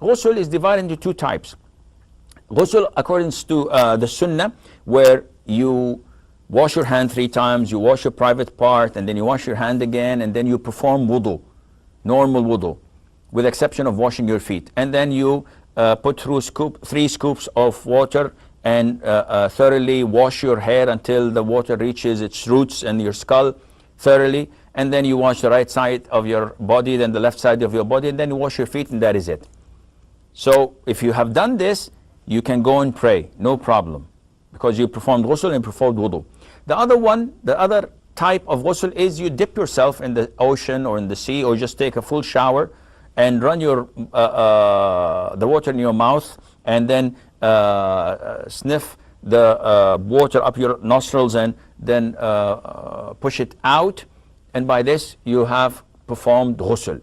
Ghusl is divided into two types. Ghusl according to the Sunnah, where you wash your hand 3 times, you wash your private part, and then you wash your hand again, and then you perform wudu, normal wudu, with exception of washing your feet. And then you put through 3 scoops of water and thoroughly wash your hair until the water reaches its roots and your skull thoroughly. And then you wash the right side of your body, then the left side of your body, and then you wash your feet, and that is it. So if you have done this, you can go and pray, no problem, because you performed ghusl and performed wudu. The other one, the other type of ghusl is you dip yourself in the ocean or in the sea, or just take a full shower and run your the water in your mouth, and then sniff the water up your nostrils, and then push it out, and by this you have performed ghusl.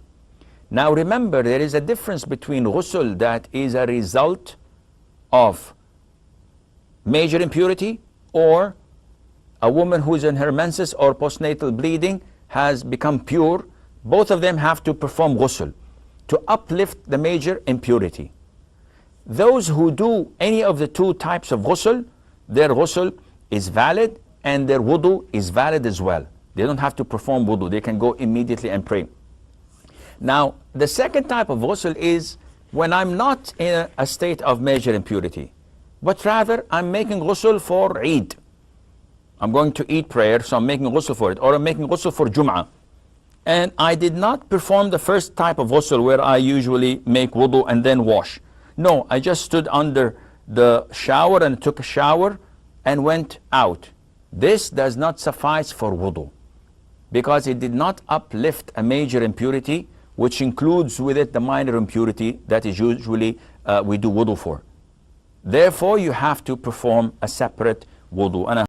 Now remember, there is a difference between ghusl that is a result of major impurity, or a woman who is in her menses or postnatal bleeding has become pure. Both of them have to perform ghusl to uplift the major impurity. Those who do any of the 2 types of ghusl, their ghusl is valid and their wudu is valid as well. They don't have to perform wudu, they can go immediately and pray. Now the second type of ghusl is when I'm not in a state of major impurity, but rather I'm making ghusl for Eid. I'm going to eat prayer, so I'm making ghusl for it, or I'm making ghusl for Jum'ah. And I did not perform the first type of ghusl where I usually make wudu and then wash. No, I just stood under the shower and took a shower and went out. This does not suffice for wudu, because it did not uplift a major impurity, which includes with it the minor impurity that is usually we do wudu for. Therefore, you have to perform a separate wudu.